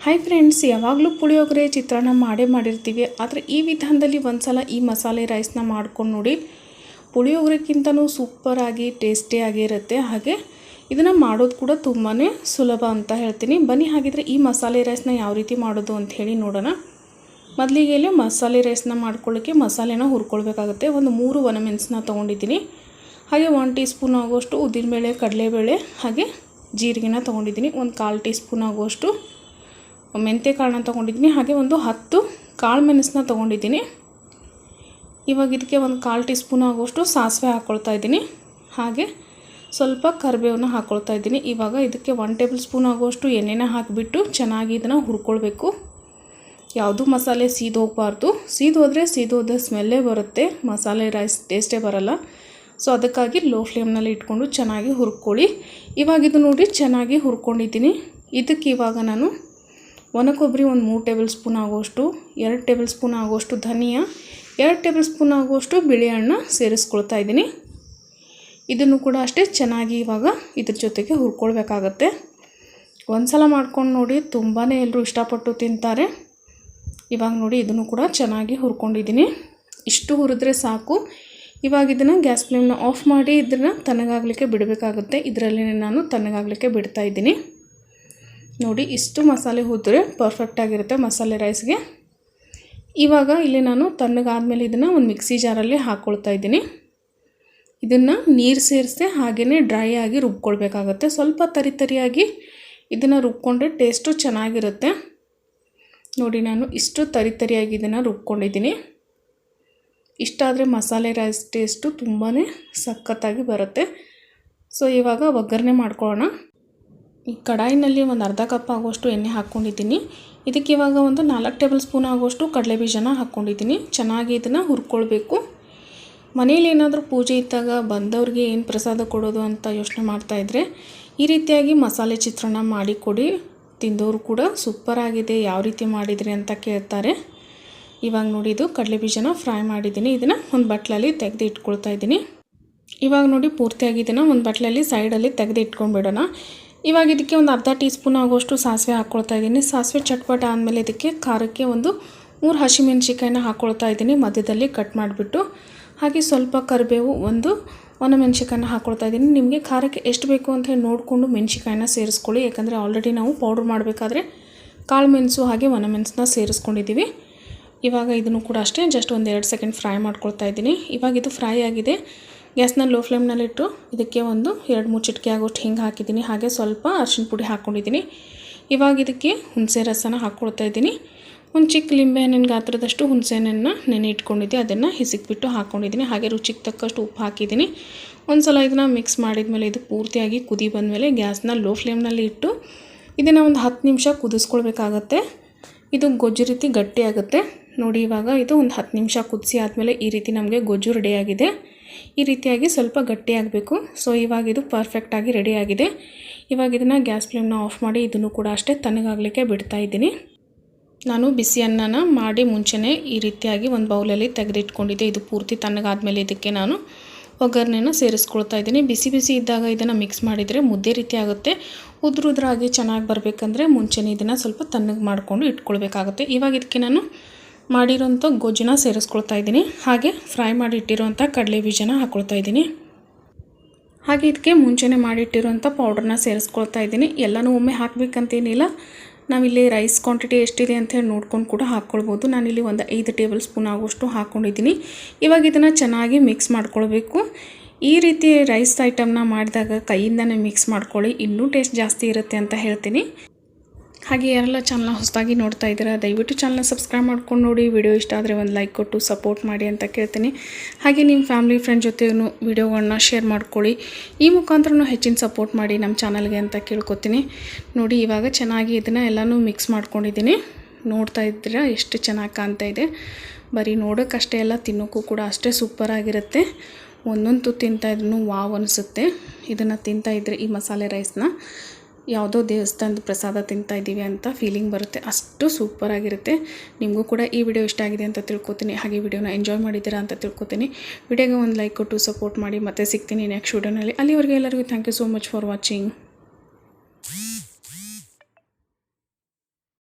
Hi friends, ಯಾವಾಗಲೂ ಪುಳಿಯೋಗರೆ ಚಿತ್ರಾನ್ನ ಮಾಡಿರ್ತೀವಿ. ಆದರೆ ಈ ವಿಧಾನದಲ್ಲಿ ಒಂದ್ಸಲ ಈ ಮಸಾಲೆ ರೈಸ್ನ ಮಾಡ್ಕೊಂಡು ನೋಡಿ. ಪುಳಿಯೋಗರೆಗಿಂತನೂ ಸೂಪರಾಗಿ ಟೇಸ್ಟಿಯಾಗಿ ಇರುತ್ತೆ. ಹಾಗೆ ಇದನ್ನು ಮಾಡೋದು ಕೂಡ ತುಂಬಾ ಸುಲಭ ಅಂತ ಹೇಳ್ತೀನಿ. ಬನ್ನಿ ಹಾಗಿದ್ರೆ ಈ ಮಸಾಲೆ ರೈಸ್ನ ಯಾವ ರೀತಿ ಮಾಡೋದು ಅಂತ ಹೇಳಿ ನೋಡೋಣ. ಮೊದಲಿಗೆ ಮಸಾಲೆ ರೈಸ್ನ ಮಾಡ್ಕೊಳ್ಳೋಕ್ಕೆ ಮಸಾಲೆನ ಹುರ್ಕೊಳ್ಬೇಕಾಗುತ್ತೆ. ಒಂದು 3 ಒಣಮೆಣಸನ್ನ ತೊಗೊಂಡಿದ್ದೀನಿ. ಹಾಗೆ 1 ಟೀ ಸ್ಪೂನ್ ಆಗೋಷ್ಟು ಉದ್ದಿನಬೇಳೆ, ಕಡಲೆಬೇಳೆ ಹಾಗೆ ಜೀರಿಗೆನ ತೊಗೊಂಡಿದ್ದೀನಿ. ಒಂದು 1/4 ಟೀ ಸ್ಪೂನ್ ಆಗೋಷ್ಟು ಮೆಂತ್ಯ ಕಾಳನ್ನ ತೊಗೊಂಡಿದ್ದೀನಿ. ಹಾಗೆ ಒಂದು 10 ಕಾಳು ಮೆಣಸನ್ನ ತೊಗೊಂಡಿದ್ದೀನಿ. ಇವಾಗ ಇದಕ್ಕೆ ಒಂದು 1/4 ಟೀ ಸ್ಪೂನ್ ಆಗೋಷ್ಟು ಸಾಸಿವೆ ಹಾಕ್ಕೊಳ್ತಾ ಇದ್ದೀನಿ. ಹಾಗೆ ಸ್ವಲ್ಪ ಕರಿಬೇವನ್ನ ಹಾಕ್ಕೊಳ್ತಾ ಇದ್ದೀನಿ. ಇವಾಗ ಇದಕ್ಕೆ 1 ಟೇಬಲ್ ಸ್ಪೂನ್ ಆಗೋಷ್ಟು ಎಣ್ಣೆನ ಹಾಕಿಬಿಟ್ಟು ಚೆನ್ನಾಗಿ ಇದನ್ನು ಹುರ್ಕೊಳ್ಬೇಕು. ಯಾವುದು ಮಸಾಲೆ ಸೀದು ಹೋಗಬಾರ್ದು. ಸೀದೋದ್ರೆ ಸ್ಮೆಲ್ಲೇ ಬರುತ್ತೆ, ಮಸಾಲೆ ರೈಸ್ ಟೇಸ್ಟೇ ಬರಲ್ಲ. ಸೊ ಅದಕ್ಕಾಗಿ ಲೋ ಫ್ಲೇಮ್ನಲ್ಲಿ ಇಟ್ಕೊಂಡು ಚೆನ್ನಾಗಿ ಹುರ್ಕೊಳ್ಳಿ. ಇವಾಗ ಇದು ನೋಡಿ ಚೆನ್ನಾಗಿ ಹುರ್ಕೊಂಡಿದ್ದೀನಿ. ಇದಕ್ಕೆ ಇವಾಗ ನಾನು ಒಣ ಕೊಬ್ಬರಿ ಒಂದು 3 ಟೇಬಲ್ ಸ್ಪೂನ್ ಆಗೋಷ್ಟು, 2 ಟೇಬಲ್ ಸ್ಪೂನ್ ಆಗೋಷ್ಟು ಧನಿಯಾ, 2 ಟೇಬಲ್ ಸ್ಪೂನ್ ಆಗೋಷ್ಟು ಬಿಳಿ ಹಣ್ಣ ಸೇರಿಸ್ಕೊಳ್ತಾ ಇದ್ದೀನಿ. ಇದನ್ನು ಕೂಡ ಅಷ್ಟೇ ಚೆನ್ನಾಗಿ ಇವಾಗ ಇದ್ರ ಜೊತೆಗೆ ಹುರ್ಕೊಳ್ಬೇಕಾಗತ್ತೆ. ಒಂದು ಸಲ ಮಾಡ್ಕೊಂಡು ನೋಡಿ, ತುಂಬಾ ಎಲ್ಲರೂ ಇಷ್ಟಪಟ್ಟು ತಿಂತಾರೆ. ಇವಾಗ ನೋಡಿ ಇದನ್ನು ಕೂಡ ಚೆನ್ನಾಗಿ ಹುರ್ಕೊಂಡಿದ್ದೀನಿ. ಇಷ್ಟು ಹುರಿದ್ರೆ ಸಾಕು. ಇವಾಗ ಇದನ್ನು ಗ್ಯಾಸ್ ಫ್ಲೇಮ್ನ ಆಫ್ ಮಾಡಿ ಇದನ್ನು ತಣ್ಣಗಾಗಲಿಕ್ಕೆ ಬಿಡಬೇಕಾಗುತ್ತೆ. ಇದರಲ್ಲಿ ನಾನು ತಣ್ಣಗಾಗಲಿಕ್ಕೆ ಬಿಡ್ತಾ ಇದ್ದೀನಿ. ನೋಡಿ ಇಷ್ಟು ಮಸಾಲೆ ಹುರಿದ್ರೆ ಪರ್ಫೆಕ್ಟಾಗಿರುತ್ತೆ ಮಸಾಲೆ ರೈಸ್ಗೆ. ಇವಾಗ ಇಲ್ಲಿ ನಾನು ತಣ್ಣಗಾದ್ಮೇಲೆ ಇದನ್ನು ಒಂದು ಮಿಕ್ಸಿ ಜಾರಲ್ಲಿ ಹಾಕ್ಕೊಳ್ತಾ ಇದ್ದೀನಿ. ಇದನ್ನು ನೀರು ಸೇರಿಸದೆ ಹಾಗೆಯೇ ಡ್ರೈ ಆಗಿ ರುಬ್ಕೊಳ್ಬೇಕಾಗತ್ತೆ. ಸ್ವಲ್ಪ ತರಿಯಾಗಿ ಇದನ್ನು ರುಬ್ಕೊಂಡ್ರೆ ಟೇಸ್ಟು ಚೆನ್ನಾಗಿರುತ್ತೆ. ನೋಡಿ ನಾನು ಇಷ್ಟು ತರಿಯಾಗಿ ಇದನ್ನು ರುಬ್ಕೊಂಡಿದ್ದೀನಿ. ಇಷ್ಟಾದರೆ ಮಸಾಲೆ ರೈಸ್ ಟೇಸ್ಟು ತುಂಬಾ ಸಖತ್ತಾಗಿ ಬರುತ್ತೆ. ಸೊ ಇವಾಗ ಒಗ್ಗರಣೆ ಮಾಡ್ಕೊಳ್ಳೋಣ. ಈ ಕಡಾಯಿನಲ್ಲಿ ಒಂದು ಅರ್ಧ ಕಪ್ ಆಗೋಷ್ಟು ಎಣ್ಣೆ ಹಾಕ್ಕೊಂಡಿದ್ದೀನಿ. ಇದಕ್ಕೆ ಇವಾಗ ಒಂದು 4 ಟೇಬಲ್ ಸ್ಪೂನ್ ಆಗೋಷ್ಟು ಕಡಲೆಬೀಜನ ಹಾಕ್ಕೊಂಡಿದ್ದೀನಿ. ಚೆನ್ನಾಗಿ ಇದನ್ನು ಹುರ್ಕೊಳ್ಬೇಕು. ಮನೇಲಿ ಏನಾದರೂ ಪೂಜೆ ಇದ್ದಾಗ ಬಂದವ್ರಿಗೆ ಏನು ಪ್ರಸಾದ ಕೊಡೋದು ಅಂತ ಯೋಚನೆ ಮಾಡ್ತಾಯಿದ್ರೆ ಈ ರೀತಿಯಾಗಿ ಮಸಾಲೆ ಚಿತ್ರಾನ್ನ ಮಾಡಿಕೊಡಿ. ತಿಂದವರು ಕೂಡ ಸೂಪರಾಗಿದೆ, ಯಾವ ರೀತಿ ಮಾಡಿದ್ರಿ ಅಂತ ಕೇಳ್ತಾರೆ. ಇವಾಗ ನೋಡಿ ಇದು ಕಡಲೆಬೀಜನ ಫ್ರೈ ಮಾಡಿದ್ದೀನಿ. ಇದನ್ನು ಒಂದು ಬಟ್ಲಲ್ಲಿ ತೆಗೆದು ಇಟ್ಕೊಳ್ತಾ ಇದ್ದೀನಿ. ಇವಾಗ ನೋಡಿ ಪೂರ್ತಿಯಾಗಿ ಇದನ್ನು ಒಂದು ಬಟ್ಲಲ್ಲಿ ಸೈಡಲ್ಲಿ ತೆಗೆದು ಇಟ್ಕೊಂಡ್ಬಿಡೋಣ. ಇವಾಗ ಇದಕ್ಕೆ ಒಂದು ಅರ್ಧ ಟೀ ಸ್ಪೂನ್ ಆಗೋಷ್ಟು ಸಾಸಿವೆ ಹಾಕ್ಕೊಳ್ತಾ ಇದ್ದೀನಿ. ಸಾಸಿವೆ ಚಟ್ಪಟ ಆದಮೇಲೆ ಇದಕ್ಕೆ ಖಾರಕ್ಕೆ ಒಂದು 3 ಹಸಿಮೆಣ್ಸಿಕಾಯಿನ ಹಾಕ್ಕೊಳ್ತಾ ಇದ್ದೀನಿ, ಮಧ್ಯದಲ್ಲಿ ಕಟ್ ಮಾಡಿಬಿಟ್ಟು. ಹಾಗೆ ಸ್ವಲ್ಪ ಕರಿಬೇವು, ಒಂದು ಒಣಮೆಣ್ಸಿಕಾಯಿನ ಹಾಕ್ಕೊಳ್ತಾ ಇದ್ದೀನಿ. ನಿಮಗೆ ಖಾರಕ್ಕೆ ಎಷ್ಟು ಬೇಕು ಅಂತ ಹೇಳಿ ನೋಡಿಕೊಂಡು ಮೆಣ್ಸಿಕಾಯಿನ ಸೇರಿಸ್ಕೊಳ್ಳಿ. ಯಾಕಂದರೆ ಆಲ್ರೆಡಿ ನಾವು ಪೌಡ್ರ್ ಮಾಡಬೇಕಾದ್ರೆ ಕಾಳು ಮೆಣಸು ಹಾಗೆ ಒಣಮೆಣಸನ್ನ ಸೇರಿಸ್ಕೊಂಡಿದ್ದೀವಿ. ಇವಾಗ ಇದನ್ನು ಕೂಡ ಅಷ್ಟೇ ಜಸ್ಟ್ ಒಂದು 2 ಸೆಕೆಂಡ್ ಫ್ರೈ ಮಾಡ್ಕೊಳ್ತಾ ಇದ್ದೀನಿ. ಇವಾಗ ಇದು ಫ್ರೈ ಆಗಿದೆ. ಗ್ಯಾಸ್ನ ಲೋ ಫ್ಲೇಮ್ನಲ್ಲಿಟ್ಟು ಇದಕ್ಕೆ ಒಂದು 2-3 ಚಿಟಿಕೆ ಆಗೋಷ್ಟು ಹಿಂಗೆ ಹಾಕಿದ್ದೀನಿ. ಹಾಗೆ ಸ್ವಲ್ಪ ಅರಿಶಿನ ಪುಡಿ ಹಾಕ್ಕೊಂಡಿದ್ದೀನಿ. ಇವಾಗ ಇದಕ್ಕೆ ಹುಣಸೆ ರಸನ ಹಾಕ್ಕೊಳ್ತಾ ಇದ್ದೀನಿ. ಒಂದು ಚಿಕ್ಕ ಲಿಂಬೆಹಣ್ಣಿನ ಗಾತ್ರದಷ್ಟು ಹುಣಸೆಹಣ್ಣನ್ನು ನೆನೆ ಇಟ್ಕೊಂಡಿದ್ದೆ, ಅದನ್ನು ಹಿಸಿಕ್ಬಿಟ್ಟು ಹಾಕ್ಕೊಂಡಿದ್ದೀನಿ. ಹಾಗೆ ರುಚಿಗೆ ತಕ್ಕಷ್ಟು ಉಪ್ಪು ಹಾಕಿದ್ದೀನಿ. ಒಂದು ಸಲ ಇದನ್ನು ಮಿಕ್ಸ್ ಮಾಡಿದ್ಮೇಲೆ ಇದು ಪೂರ್ತಿಯಾಗಿ ಕುದಿ ಬಂದಮೇಲೆ ಗ್ಯಾಸ್ನ ಲೋ ಫ್ಲೇಮ್ನಲ್ಲಿ ಇಟ್ಟು ಇದನ್ನು ಒಂದು 10 ನಿಮಿಷ ಕುದಿಸ್ಕೊಳ್ಬೇಕಾಗತ್ತೆ. ಇದು ಗೊಜ್ಜು ರೀತಿ ಗಟ್ಟಿಯಾಗುತ್ತೆ. ನೋಡಿ ಇವಾಗ ಇದು ಒಂದು 10 ನಿಮಿಷ ಕುದಿಸಿ ಆದಮೇಲೆ ಈ ರೀತಿ ನಮಗೆ ಗೊಜ್ಜು ರೆಡಿಯಾಗಿದೆ. ಈ ರೀತಿಯಾಗಿ ಸ್ವಲ್ಪ ಗಟ್ಟಿಯಾಗಬೇಕು. ಸೊ ಇವಾಗ ಇದು ಪರ್ಫೆಕ್ಟಾಗಿ ರೆಡಿಯಾಗಿದೆ. ಇವಾಗ ಇದನ್ನು ಗ್ಯಾಸ್ ಫ್ಲೇಮ್ನ ಆಫ್ ಮಾಡಿ ಇದನ್ನು ಕೂಡ ಅಷ್ಟೇ ತಣ್ಣಗಾಗಲಿಕ್ಕೆ ಬಿಡ್ತಾ ಇದ್ದೀನಿ. ನಾನು ಬಿಸಿ ಅನ್ನನ ಮಾಡಿ ಮುಂಚೆನೇ ಈ ರೀತಿಯಾಗಿ ಒಂದು ಬೌಲಲ್ಲಿ ತೆಗೆದಿಟ್ಕೊಂಡಿದ್ದೆ. ಇದು ಪೂರ್ತಿ ತಣ್ಣಗಾದ್ಮೇಲೆ ಇದಕ್ಕೆ ನಾನು ಒಗ್ಗರಣೆನ ಸೇರಿಸ್ಕೊಳ್ತಾ ಇದ್ದೀನಿ. ಬಿಸಿ ಇದ್ದಾಗ ಇದನ್ನು ಮಿಕ್ಸ್ ಮಾಡಿದರೆ ಮುದ್ದೆ ರೀತಿ ಆಗುತ್ತೆ. ಉದ್ರಾಗಿ ಚೆನ್ನಾಗಿ ಬರಬೇಕಂದ್ರೆ ಮುಂಚೆನೇ ಇದನ್ನು ಸ್ವಲ್ಪ ತಣ್ಣಗೆ ಮಾಡಿಕೊಂಡು ಇಟ್ಕೊಳ್ಬೇಕಾಗುತ್ತೆ. ಇವಾಗ ಇದಕ್ಕೆ ನಾನು ಮಾಡಿರೋಂಥ ಗೊಜ್ಜನ್ನ ಸೇರಿಸ್ಕೊಳ್ತಾ ಇದ್ದೀನಿ. ಹಾಗೆ ಫ್ರೈ ಮಾಡಿ ಇಟ್ಟಿರೋಂಥ ಕಡಲೆ ಬೀಜನ ಹಾಕ್ಕೊಳ್ತಾ ಇದ್ದೀನಿ. ಹಾಗೆ ಇದಕ್ಕೆ ಮುಂಚೆನೇ ಮಾಡಿಟ್ಟಿರೋಂಥ ಪೌಡ್ರನ್ನ ಸೇರಿಸ್ಕೊಳ್ತಾ ಇದ್ದೀನಿ. ಎಲ್ಲನೂ ಒಮ್ಮೆ ಹಾಕಬೇಕಂತೇನಿಲ್ಲ. ನಾವಿಲ್ಲಿ ರೈಸ್ ಕ್ವಾಂಟಿಟಿ ಎಷ್ಟಿದೆ ಅಂಥೇಳಿ ನೋಡ್ಕೊಂಡು ಕೂಡ ಹಾಕ್ಕೊಳ್ಬೋದು. ನಾನಿಲ್ಲಿ ಒಂದು 5 ಟೇಬಲ್ ಸ್ಪೂನ್ ಆಗೋಷ್ಟು ಹಾಕ್ಕೊಂಡಿದ್ದೀನಿ. ಇವಾಗ ಇದನ್ನು ಚೆನ್ನಾಗಿ ಮಿಕ್ಸ್ ಮಾಡ್ಕೊಳ್ಬೇಕು. ಈ ರೀತಿ ರೈಸ್ ಐಟಮ್ನ ಮಾಡಿದಾಗ ಕೈಯಿಂದನೇ ಮಿಕ್ಸ್ ಮಾಡ್ಕೊಳ್ಳಿ, ಇನ್ನೂ ಟೇಸ್ಟ್ ಜಾಸ್ತಿ ಇರುತ್ತೆ ಅಂತ ಹೇಳ್ತೀನಿ. ಹಾಗೆ ಯಾರೆಲ್ಲ ಚಾನಲ್ನ ಹೊಸದಾಗಿ ನೋಡ್ತಾ ಇದ್ದೀರಾ ದಯವಿಟ್ಟು ಚಾನಲ್ನ ಸಬ್ಸ್ಕ್ರೈಬ್ ಮಾಡ್ಕೊಂಡು ನೋಡಿ. ವಿಡಿಯೋ ಇಷ್ಟ ಆದರೆ ಒಂದು ಲೈಕ್ ಕೊಟ್ಟು ಸಪೋರ್ಟ್ ಮಾಡಿ ಅಂತ ಕೇಳ್ತೀನಿ. ಹಾಗೆ ನಿಮ್ಮ ಫ್ಯಾಮಿಲಿ ಫ್ರೆಂಡ್ ಜೊತೆಗೂ ವಿಡಿಯೋಗಳನ್ನ ಶೇರ್ ಮಾಡ್ಕೊಳ್ಳಿ. ಈ ಮುಖಾಂತರ ಹೆಚ್ಚಿನ ಸಪೋರ್ಟ್ ಮಾಡಿ ನಮ್ಮ ಚಾನಲ್ಗೆ ಅಂತ ಕೇಳ್ಕೊತೀನಿ. ನೋಡಿ ಇವಾಗ ಚೆನ್ನಾಗಿ ಇದನ್ನು ಎಲ್ಲನೂ ಮಿಕ್ಸ್ ಮಾಡ್ಕೊಂಡಿದ್ದೀನಿ. ನೋಡ್ತಾ ಇದ್ದೀರಾ ಎಷ್ಟು ಚೆನ್ನಾಗಿ ಕಾಣ್ತಾ ಇದೆ. ಬರೀ ನೋಡೋಕ್ಕಷ್ಟೇ ಎಲ್ಲ ತಿನ್ನೋಕ್ಕೂ ಕೂಡ ಅಷ್ಟೇ ಸೂಪರಾಗಿರುತ್ತೆ. ಒಂದೊಂದು ತಿಂತಾಯಿದ್ರೂ ವಾವ್ ಅನಿಸುತ್ತೆ. ಇದನ್ನು ತಿಂತಾಯಿದ್ರೆ ಈ ಮಸಾಲೆ ರೈಸ್ನ ಯಾವುದೋ ದೇವಸ್ಥಾನದ ಪ್ರಸಾದ ತಿಂತಾಯಿದ್ದೀವಿ ಅಂತ ಫೀಲಿಂಗ್ ಬರುತ್ತೆ. ಅಷ್ಟು ಸೂಪರಾಗಿರುತ್ತೆ. ನಿಮಗೂ ಕೂಡ ಈ ವಿಡಿಯೋ ಇಷ್ಟ ಆಗಿದೆ ಅಂತ ತಿಳ್ಕೊತೀನಿ. ಹಾಗೆ ವಿಡಿಯೋನ ಎಂಜಾಯ್ ಮಾಡಿದ್ದೀರಾ ಅಂತ ತಿಳ್ಕೊತೀನಿ. ವಿಡಿಯೋಗೆ ಒಂದು ಲೈಕ್ ಕೊಟ್ಟು ಸಪೋರ್ಟ್ ಮಾಡಿ. ಮತ್ತೆ ಸಿಗ್ತೀನಿ ನೆಕ್ಸ್ಟ್ ವಿಡಿಯೋನಲ್ಲಿ. ಅಲ್ಲಿವರೆಗೆ ಎಲ್ಲರಿಗೂ thank you so much for watching.